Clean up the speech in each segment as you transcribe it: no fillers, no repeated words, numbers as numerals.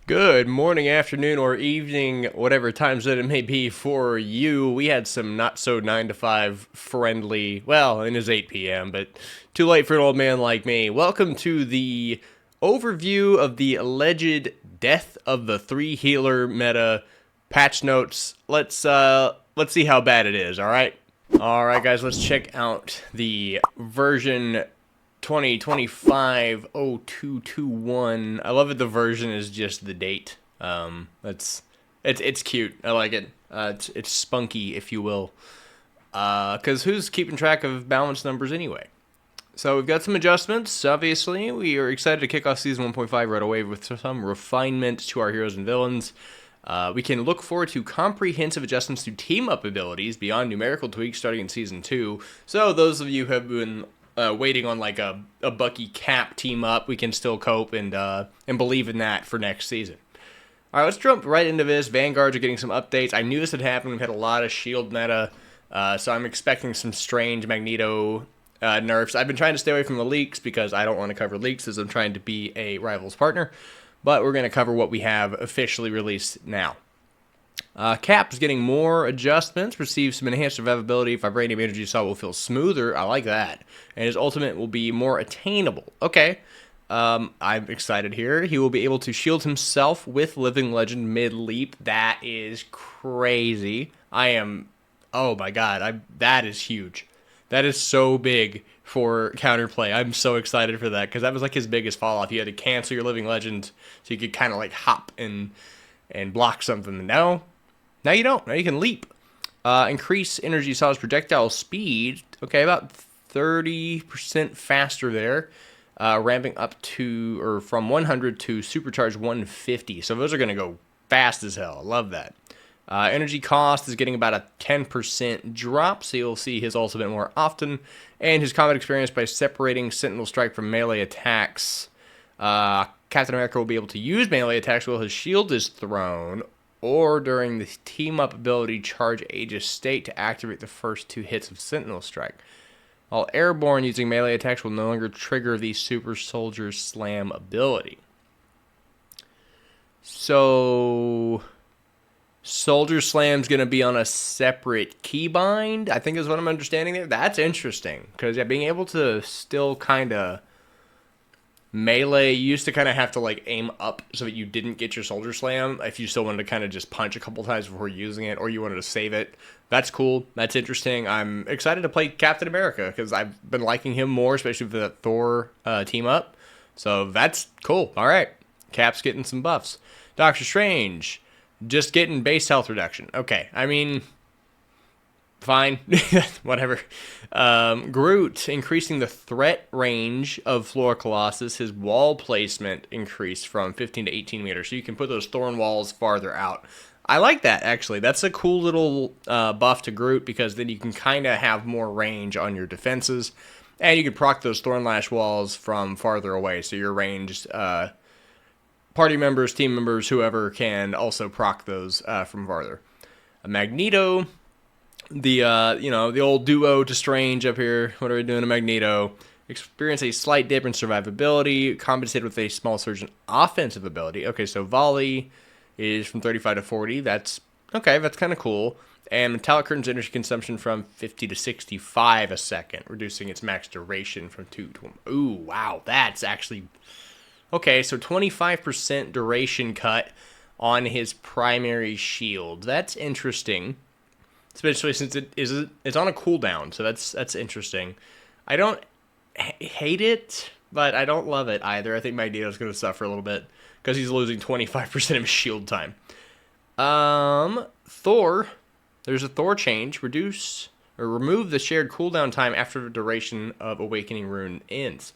Good morning, afternoon, or evening, whatever time zone it may be for you. We had some not so 9 to 5 friendly, well, it is 8 p.m., but too late for an old man like me. Welcome to the overview of the alleged death of the 3 healer meta patch notes. Let's see how bad it is, all right? All right, guys, let's check out the version 2025-0221. I love it. The version is just the date. It's cute. I like it. It's spunky, if you will. Because who's keeping track of balance numbers anyway? So we've got some adjustments. Obviously, we are excited to kick off season 1.5 right away with some refinement to our heroes and villains. We can look forward to comprehensive adjustments to team-up abilities beyond numerical tweaks starting in Season 2. So those of you who have been waiting on like a Bucky Cap team-up, we can still cope and believe in that for next season. All right, let's jump right into this. Vanguards are getting some updates. I knew this had happened. We've had a lot of shield meta, so I'm expecting some strange Magneto nerfs. I've been trying to stay away from the leaks because I don't want to cover leaks as I'm trying to be a Rivals partner. But we're going to cover what we have officially released now. Cap is getting more adjustments, receives some enhanced survivability, vibranium energy assault will feel smoother, I like that, and his ultimate will be more attainable. Okay, I'm excited here. He will be able to shield himself with Living Legend mid-leap. That is crazy. Oh my god, that is huge. That is so big for counterplay. I'm so excited for that, because that was like his biggest fall off. You had to cancel your Living Legend so you could kind of like hop and block something. Now you don't. Now you can leap. Increase energy assault's projectile speed. Okay, about 30% faster there. Ramping up to, or from 100 to supercharged 150. So those are going to go fast as hell. I love that. Energy cost is getting about a 10% drop, so you'll see his ultimate more often. And his combat experience by separating Sentinel Strike from melee attacks. Captain America will be able to use melee attacks while his shield is thrown, or during the team-up ability Charge Aegis State to activate the first 2 hits of Sentinel Strike. While airborne, using melee attacks will no longer trigger the Super Soldier Slam ability. So Soldier Slam's going to be on a separate keybind, I think is what I'm understanding there. That's interesting, because yeah, being able to still kind of melee, you used to kind of have to like aim up so that you didn't get your Soldier Slam if you still wanted to kind of just punch a couple times before using it, or you wanted to save it. That's cool. That's interesting. I'm excited to play Captain America because I've been liking him more, especially for the Thor team up. So that's cool. All right. Cap's getting some buffs. Doctor Strange, just getting base health reduction. Okay. I mean, fine. Whatever. Groot, increasing the threat range of Floor Colossus. His wall placement increased from 15 to 18 meters, so you can put those thorn walls farther out. I like that, actually. That's a cool little buff to Groot, because then you can kind of have more range on your defenses, and you can proc those Thorn Lash walls from farther away, so your ranged party members, team members, whoever can also proc those from farther. Magneto, the old duo to Strange up here. What are we doing to Magneto? Experience a slight dip in survivability, compensated with a small surge in offensive ability. Okay, so volley is from 35 to 40. That's okay. That's kind of cool. And Metallic Curtain's energy consumption from 50 to 65 a second, reducing its max duration from 2 to 1. Ooh, wow. That's actually okay. So 25% duration cut on his primary shield. That's interesting, especially since it's on a cooldown. So that's interesting. I don't hate it, but I don't love it either. I think Magneto's going to suffer a little bit because he's losing 25% of his shield time. Thor, there's a Thor change. Reduce or remove the shared cooldown time after the duration of Awakening Rune ends.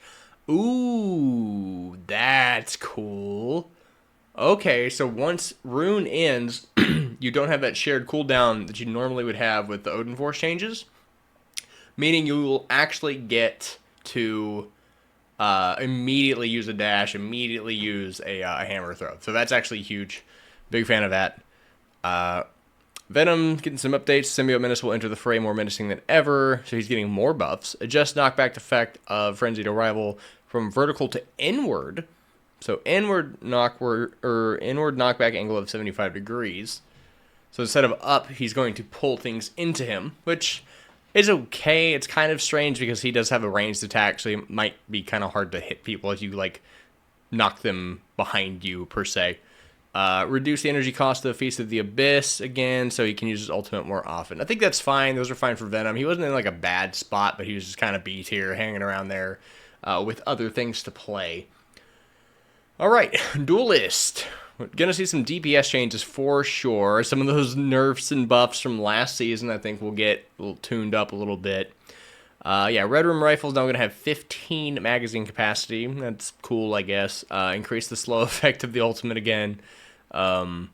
Ooh, that's cool. Okay, so once Rune ends, you don't have that shared cooldown that you normally would have with the Odin Force changes, meaning you will actually get to immediately use a dash, immediately use a hammer throw. So that's actually huge. Big fan of that. Venom getting some updates. Symbiote Menace will enter the fray more menacing than ever, so he's getting more buffs. Adjust knockback effect of Frenzied Arrival from vertical to inward. So inward knockback angle of 75 degrees. So instead of up, he's going to pull things into him, which is okay. It's kind of strange because he does have a ranged attack, so it might be kind of hard to hit people if you like knock them behind you per se. Reduce the energy cost of the Feast of the Abyss again, so he can use his ultimate more often. I think that's fine. Those are fine for Venom. He wasn't in like a bad spot, but he was just kind of B tier, hanging around there with other things to play. All right, Duelist. We're going to see some DPS changes for sure. Some of those nerfs and buffs from last season, I think, will get a little tuned up a little bit. Yeah, Red Room Rifle's now going to have 15 magazine capacity. That's cool, I guess. Increase the slow effect of the ultimate again. From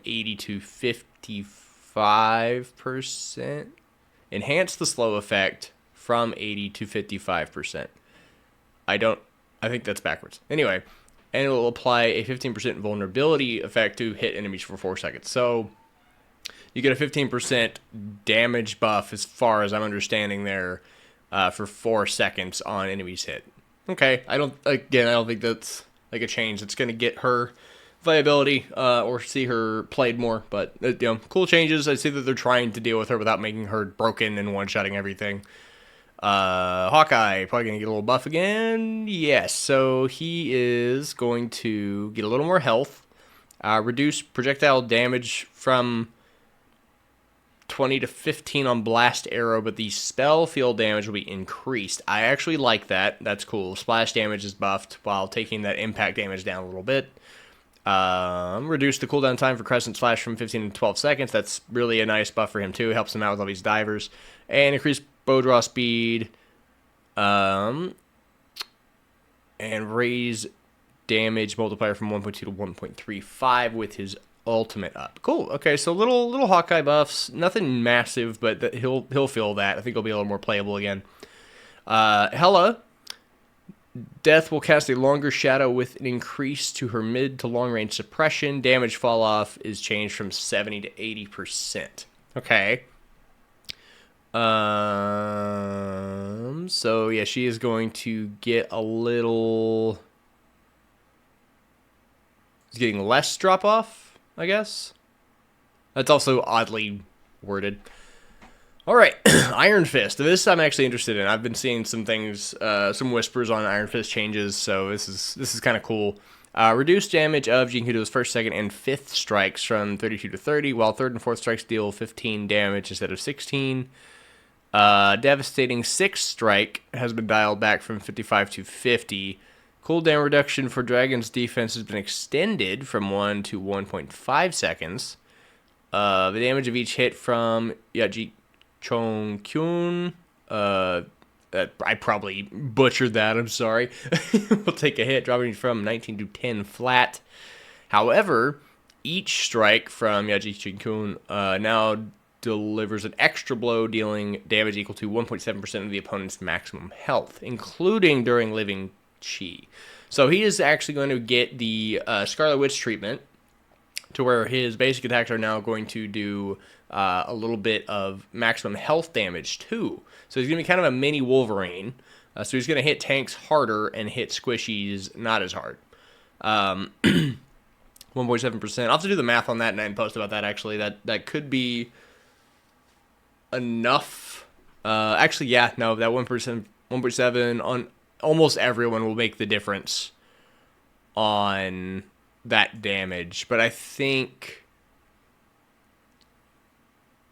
80 to 55%. Enhance the slow effect from 80 to 55%. I think that's backwards. Anyway, and it will apply a 15% vulnerability effect to hit enemies for 4 seconds. So you get a 15% damage buff, as far as I'm understanding there, for 4 seconds on enemies hit. Okay, I don't think that's like a change that's going to get her viability or see her played more. But cool changes. I see that they're trying to deal with her without making her broken and one-shotting everything. Hawkeye probably going to get a little buff again. Yes, so he is going to get a little more health. Reduce projectile damage from 20 to 15 on blast arrow, but the spell field damage will be increased. I actually like that. That's cool. Splash damage is buffed while taking that impact damage down a little bit. Reduce the cooldown time for Crescent Slash from 15 to 12 seconds. That's really a nice buff for him too. Helps him out with all these divers. And increase bow draw speed. And raise damage multiplier from 1.2 to 1.35 with his ultimate up. Cool. Okay, so little Hawkeye buffs. Nothing massive, but he'll feel that. I think he'll be a little more playable again. Hela. Death will cast a longer shadow with an increase to her mid to long range suppression. Damage fall off is changed from 70 to 80%. Okay. So yeah, she is going to get a little. It's getting less drop off, I guess. That's also oddly worded. All right, Iron Fist. This I'm actually interested in. I've been seeing some things, some whispers on Iron Fist changes, so this is kind of cool. Reduced damage of Jinkudo's first, second, and fifth strikes from 32 to 30, while third and fourth strikes deal 15 damage instead of 16. Devastating sixth strike has been dialed back from 55 to 50. Cooldown reduction for Dragon's defense has been extended from 1 to 1.5 seconds. The damage of each hit from Yaji Chongkyun. I probably butchered that. I'm sorry. We'll take a hit, dropping from 19 to 10 flat. However, each strike from Yaji Chongkyun now delivers an extra blow, dealing damage equal to 1.7% of the opponent's maximum health, including during living chi. So he is actually going to get the Scarlet Witch treatment, to where his basic attacks are now going to do a little bit of maximum health damage too. So he's going to be kind of a mini Wolverine. So he's going to hit tanks harder and hit squishies not as hard. 1.7%. I'll have to do the math on that and post about that, actually. That could be enough. Actually, yeah, no, that 1.7 on almost everyone will make the difference on that damage. But I think,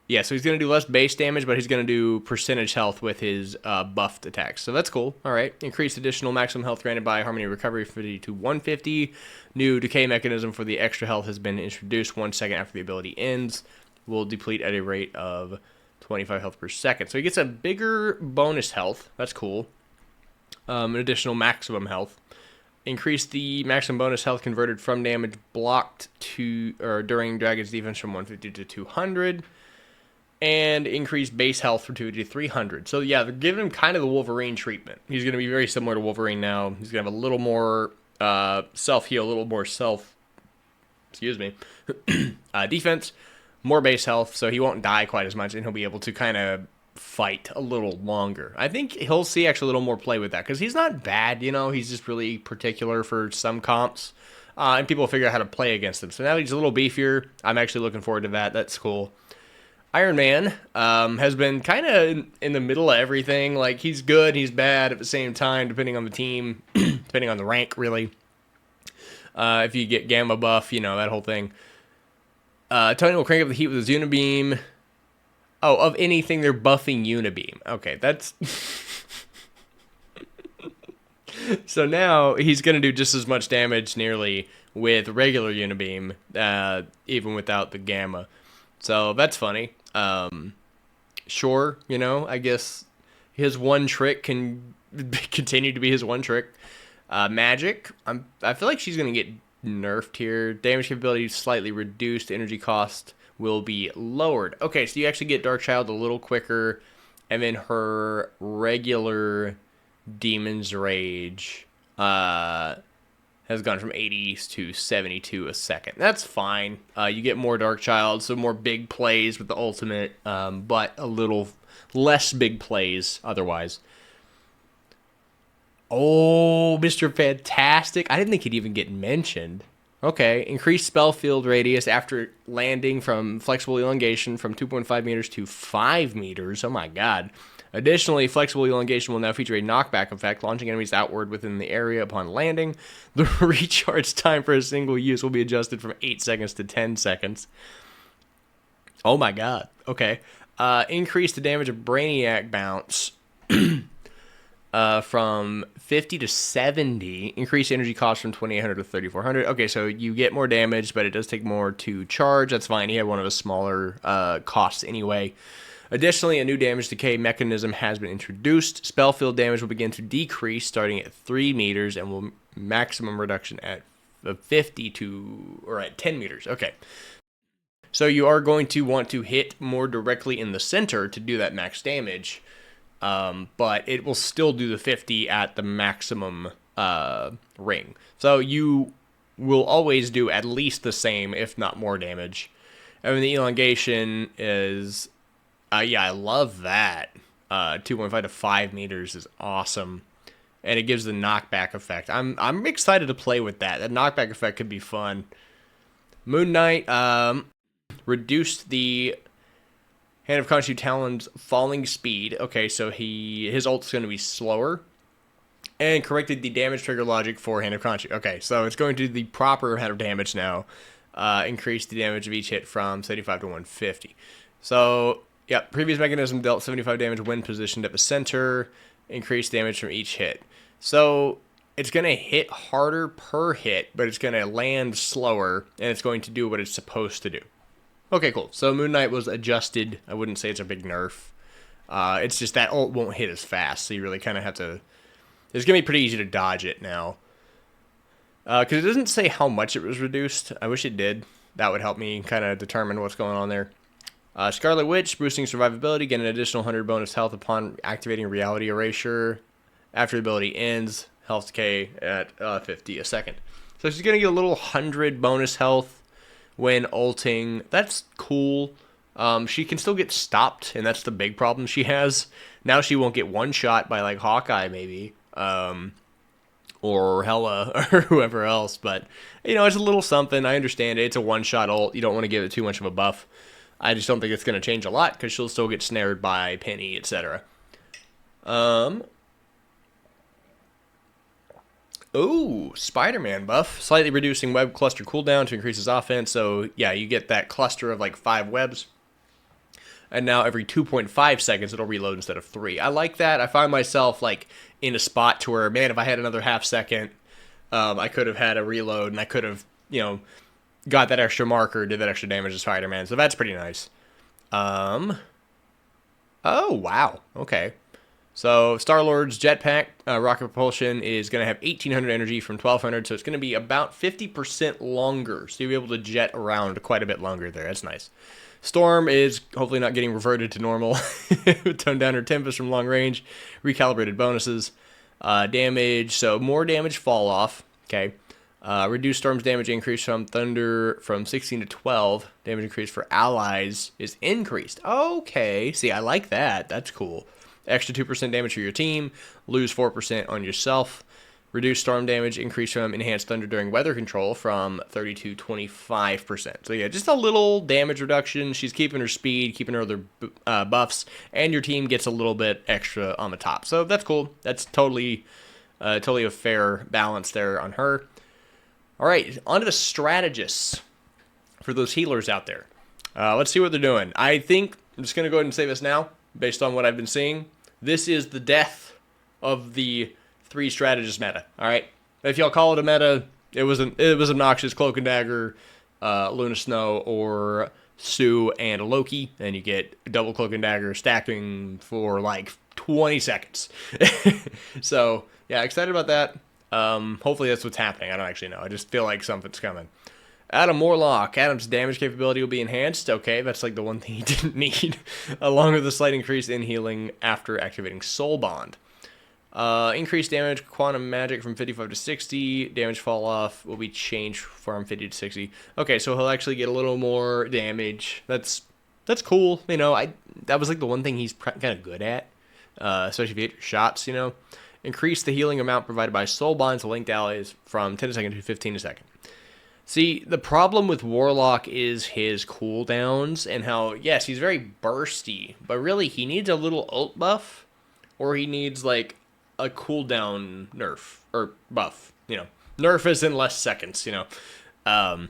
yeah, so he's going to do less base damage, but he's going to do percentage health with his buffed attacks. So that's cool. All right. Increased additional maximum health granted by Harmony Recovery 50 to 150. New decay mechanism for the extra health has been introduced 1 second after the ability ends. Will deplete at a rate of 25 health per second. So he gets a bigger bonus health. That's cool. An additional maximum health. Increase the maximum bonus health converted from damage blocked to or during Dragon's defense from 150 to 200. And increase base health from 200 to 300. So yeah, they're giving him kind of the Wolverine treatment. He's going to be very similar to Wolverine now. He's going to have a little more self-heal, a little more defense, more base health, so he won't die quite as much, and he'll be able to kind of fight a little longer. I think he'll see actually a little more play with that because he's not bad, you know. He's just really particular for some comps, and people will figure out how to play against him. So now he's a little beefier. I'm actually looking forward to that. That's cool. Iron Man has been kind of in the middle of everything. Like, he's good, he's bad at the same time, depending on the team, depending on the rank, really. If you get Gamma buff, you know, that whole thing. Tony will crank up the heat with his Unibeam. Oh, of anything, they're buffing Unibeam. Okay, that's... So now he's going to do just as much damage, nearly, with regular Unibeam, even without the Gamma. So that's funny. Sure, you know, I guess his one trick can continue to be his one trick. Magic, I feel like she's going to get nerfed here. Damage capability slightly reduced. Energy cost will be lowered. Okay, so you actually get Darkchild a little quicker, and then her regular Demon's Rage has gone from 80 to 72 a second. That's fine. You get more Darkchild, so more big plays with the ultimate, but a little less big plays otherwise. Oh, Mr. Fantastic. I didn't think he'd even get mentioned. Okay, increased spell field radius after landing from flexible elongation from 2.5 meters to 5 meters. Oh my god. Additionally, flexible elongation will now feature a knockback effect, launching enemies outward within the area upon landing. The recharge time for a single use will be adjusted from 8 seconds to 10 seconds. Oh my god. Okay. Increase the damage of Brainiac bounce from 50 to 70. Increase energy cost from 2800 to 3400. Okay, so you get more damage, but it does take more to charge. That's fine. He had one of the smaller costs anyway. Additionally, a new damage decay mechanism has been introduced. Spell field damage will begin to decrease starting at 3 meters and will maximum reduction at 50 to, or at 10 meters. Okay. So you are going to want to hit more directly in the center to do that max damage. But it will still do the 50 at the maximum ring. So you will always do at least the same, if not more damage. And then the elongation is, yeah, I love that. 2.5 to 5 meters is awesome. And it gives the knockback effect. I'm excited to play with that. That knockback effect could be fun. Moon Knight reduced the Hand of Khonshu Talon's falling speed. Okay, so his ult's going to be slower. And corrected the damage trigger logic for Hand of Khonshu. Okay, so it's going to do the proper amount of damage now. Increase the damage of each hit from 75 to 150. So, yeah, previous mechanism dealt 75 damage when positioned at the center. Increased damage from each hit. So, it's going to hit harder per hit, but it's going to land slower, and it's going to do what it's supposed to do. Okay, cool. So Moon Knight was adjusted. I wouldn't say it's a big nerf. It's just that ult won't hit as fast, so you really kind of have to... It's going to be pretty easy to dodge it now. Because it doesn't say how much it was reduced. I wish it did. That would help me kind of determine what's going on there. Scarlet Witch, boosting survivability, get an additional 100 bonus health upon activating Reality Erasure. After the ability ends, health decay at 50 a second. So she's going to get a little 100 bonus health when ulting. That's cool. She can still get stopped, and that's the big problem she has. Now she won't get one shot by, like, Hawkeye, maybe. Or Hela, or whoever else. But, you know, it's a little something. I understand it. It's a one-shot ult. You don't want to give it too much of a buff. I just don't think it's going to change a lot, because she'll still get snared by Penny, etc. Ooh, Spider-Man buff. Slightly reducing web cluster cooldown to increase his offense. So, yeah, you get that cluster of, like, 5 webs. And now every 2.5 seconds, it'll reload instead of 3. I like that. I find myself, like, in a spot to where, man, if I had another half second, I could have had a reload, and I could have, you know, got that extra marker, did that extra damage to Spider-Man. So that's pretty nice. Oh, wow. Okay. So, Star-Lord's jetpack, rocket propulsion, is going to have 1,800 energy from 1,200, so it's going to be about 50% longer. So you'll be able to jet around quite a bit longer there. That's nice. Storm is hopefully not getting reverted to normal. Tone down her Tempest from long range. Recalibrated bonuses. Damage, so more damage fall off. Okay. Reduced Storm's damage increase from Thunder from 16 to 12. Damage increase for allies is increased. Okay, see, I like that. That's cool. Extra 2% damage for your team. Lose 4% on yourself. Reduced Storm damage increase from Enhanced Thunder during weather control from 30 to 25%. So yeah, just a little damage reduction. She's keeping her speed, keeping her other buffs, and your team gets a little bit extra on the top. So that's cool. That's totally a fair balance there on her. All right, on to the strategists for those healers out there. Let's see what they're doing. I think I'm just going to go ahead and say this now, based on what I've been seeing. This is the death of the 3 strategist meta. All right, if y'all call it a meta, it was obnoxious. Cloak and Dagger, Luna Snow, or Sue and Loki, and you get double Cloak and Dagger stacking for like 20 seconds. So yeah, excited about that. Hopefully that's what's happening. I don't actually know. I just feel like something's coming. Adam Warlock. Adam's damage capability will be enhanced. Okay, that's like the one thing he didn't need. Along with a slight increase in healing after activating Soul Bond. Increased damage, quantum magic from 55 to 60. Damage fall off will be changed from 50 to 60. Okay, so he'll actually get a little more damage. That's cool. You know, that was like the one thing he's kind of good at. Especially if you hit your shots, you know. Increase the healing amount provided by Soul Bonds to linked allies from 10 a second to 15 a second. See, the problem with Warlock is his cooldowns and how, yes, he's very bursty, but really he needs a little ult buff, or he needs like a cooldown nerf or buff. You know, nerf is in less seconds. You know, I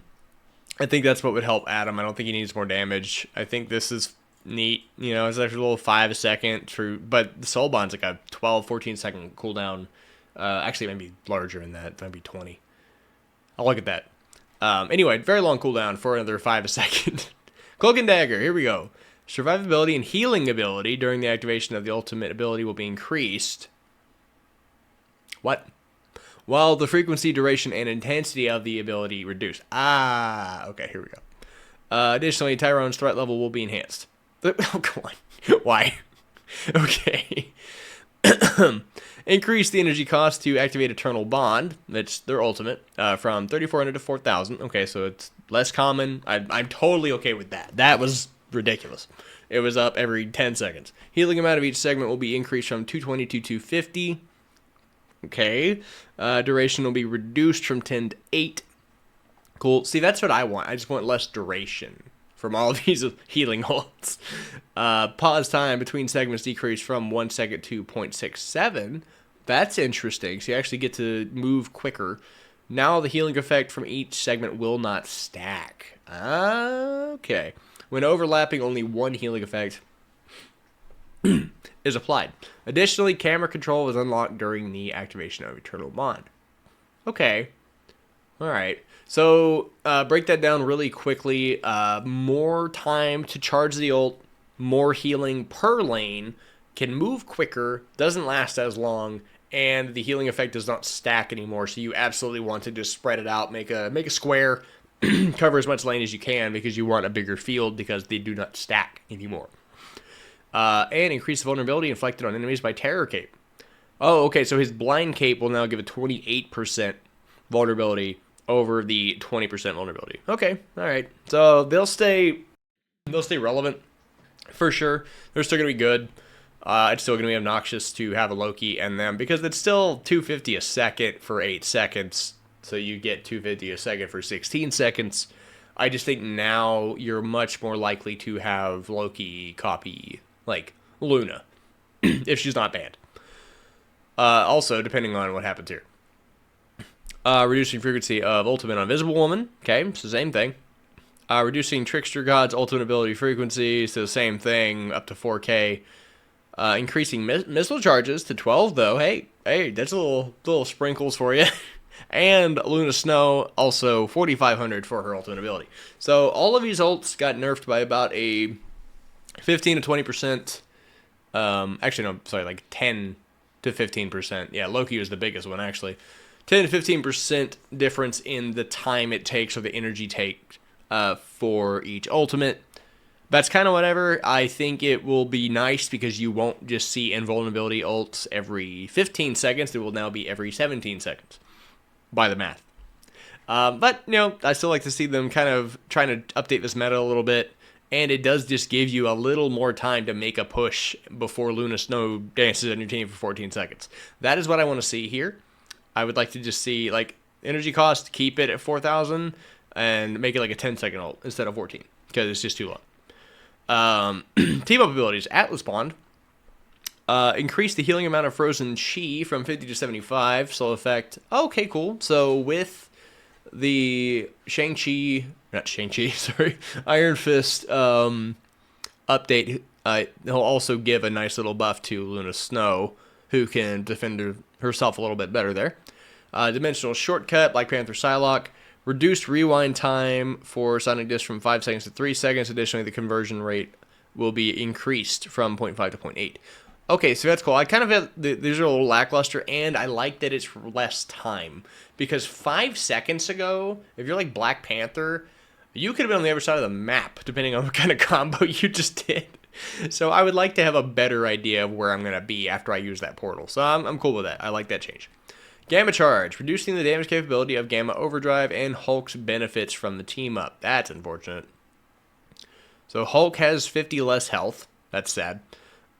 think that's what would help Adam. I don't think he needs more damage. I think this is neat. You know, it's actually a little 5 a second true, but the Soul Bond's like a 12, 14 second cooldown. Actually, maybe larger than that. Maybe 20. I'll look at that. Anyway, very long cooldown for another 5 a second. Cloak and Dagger, here we go. Survivability and healing ability during the activation of the ultimate ability will be increased. What? While the frequency, duration, and intensity of the ability reduced. Okay, here we go. Additionally, Tyrone's threat level will be enhanced. Oh, come on. Why? Okay. Increase the energy cost to activate Eternal Bond. That's their ultimate. From 3,400 to 4,000. Okay, so it's less common. I'm totally okay with that. That was ridiculous. It was up every 10 seconds. Healing amount of each segment will be increased from 220 to 250. Okay. Duration will be reduced from 10 to 8. Cool. See, that's what I want. I just want less duration from all of these healing holds. Pause time between segments decreased from 1 second to 0.67. That's interesting. So you actually get to move quicker. Now the healing effect from each segment will not stack. Okay. When overlapping, only one healing effect is applied. Additionally, camera control is unlocked during the activation of Eternal Bond. Okay. All right. So break that down really quickly. More time to charge the ult, more healing per lane, can move quicker, doesn't last as long, and the healing effect does not stack anymore. So you absolutely want to just spread it out, make a square, cover as much lane as you can because you want a bigger field because they do not stack anymore. And increase the vulnerability inflicted on enemies by Terror Cape. Oh, okay, so his Blind Cape will now give a 28% vulnerability over the 20% vulnerability. Okay, all right. So they'll stay relevant for sure. They're still gonna be good. It's still gonna be obnoxious to have a Loki and them because it's still 250 a second for 8 seconds. So you get 250 a second for 16 seconds. I just think now you're much more likely to have Loki copy like Luna if she's not banned. Also, depending on what happens here. Reducing frequency of Ultimate on Invisible Woman. Okay, it's the same thing. Reducing Trickster God's ultimate ability frequency. So the same thing, up to 4K. Increasing missile charges to 12, though. Hey, that's a little sprinkles for you. And Luna Snow, also 4,500 for her ultimate ability. So all of these ults got nerfed by about a 15 to 20%. Actually, no, sorry, like 10 to 15%. Yeah, Loki was the biggest one, actually. 10 to 15% difference in the time it takes or the energy take for each ultimate. That's kind of whatever. I think it will be nice because you won't just see invulnerability ults every 15 seconds. It will now be every 17 seconds by the math. But, I still like to see them kind of trying to update this meta a little bit. And it does just give you a little more time to make a push before Luna Snow dances on your team for 14 seconds. That is what I want to see here. I would like to just see, energy cost, keep it at 4,000 and make it like a 10-second ult instead of 14 because it's just too long. Team-up abilities. Atlas-Bond. Increase the healing amount of Frozen Chi from 50 to 75. Slow effect. Okay, cool. So with the Iron Fist update, he'll also give a nice little buff to Luna Snow, who can defend herself a little bit better there. Dimensional Shortcut, Black Panther Psylocke. Reduced rewind time for Sonic Disc from 5 seconds to 3 seconds. Additionally, the conversion rate will be increased from 0.5 to 0.8. Okay, so that's cool. I kind of have, these are a little lackluster, and I like that it's less time. Because 5 seconds ago, if you're like Black Panther, you could have been on the other side of the map, depending on what kind of combo you just did. So I would like to have a better idea of where I'm going to be after I use that portal. So I'm cool with that. I like that change. Gamma Charge, reducing the damage capability of Gamma Overdrive and Hulk's benefits from the team-up. That's unfortunate. So Hulk has 50 less health. That's sad.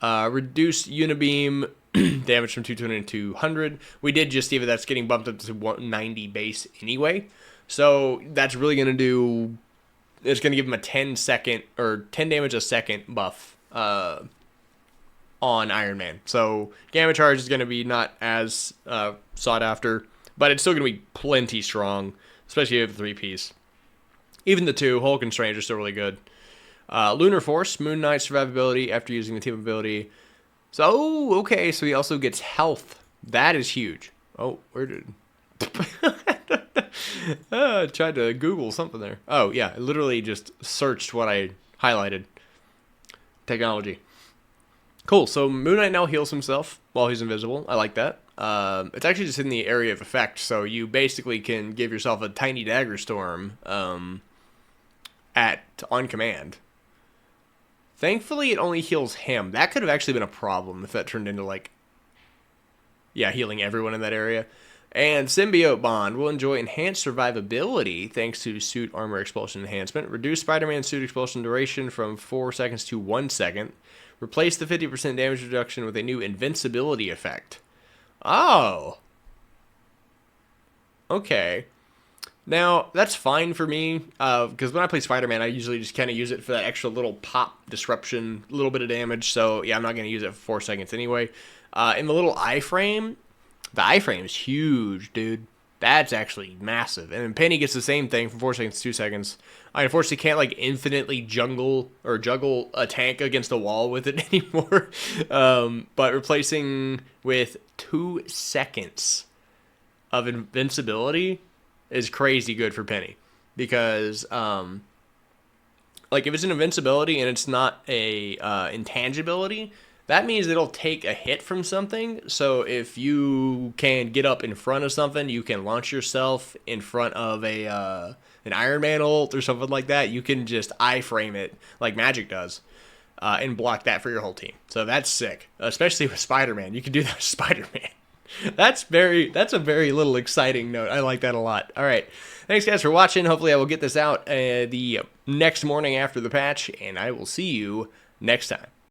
Reduced Unibeam damage from 220 to 200. We did just see that that's getting bumped up to 190 base anyway. So that's really going to do... It's going to give him a 10 damage a second buff on Iron Man. So Gamma Charge is going to be not as sought after, but it's still going to be plenty strong, especially if you have the 3-piece. Even the 2, Hulk and Strange, are still really good. Lunar Force, Moon Knight survivability after using the team ability. So, okay, so he also gets health. That is huge. Oh, where did... I tried to Google something there. Oh, yeah, I literally just searched what I highlighted. Technology. Cool, so Moon Knight now heals himself while he's invisible. I like that. It's actually just in the area of effect, so you basically can give yourself a tiny dagger storm on command. Thankfully, it only heals him. That could have actually been a problem if that turned into, healing everyone in that area. And Symbiote Bond will enjoy enhanced survivability thanks to Suit Armor Expulsion Enhancement. Reduce Spider-Man Suit Expulsion duration from 4 seconds to 1 second. Replace the 50% damage reduction with a new invincibility effect. Oh. Okay. Now, that's fine for me, because when I play Spider-Man, I usually just kind of use it for that extra little pop disruption, a little bit of damage. So, yeah, I'm not going to use it for 4 seconds anyway. In the little iframe, the iframe is huge, dude. That's actually massive. And then Penny gets the same thing from 4 seconds to 2 seconds. I unfortunately can't, infinitely juggle a tank against a wall with it anymore. But replacing with 2 seconds of invincibility is crazy good for Penny. Because, if it's an invincibility and it's not a intangibility, that means it'll take a hit from something. So if you can get up in front of something, you can launch yourself in front of an Iron Man ult or something like that. You can just iframe it like Magic does and block that for your whole team. So that's sick, especially with Spider-Man. You can do that with Spider-Man. That's a very little exciting note. I like that a lot. All right. Thanks, guys, for watching. Hopefully I will get this out the next morning after the patch, and I will see you next time.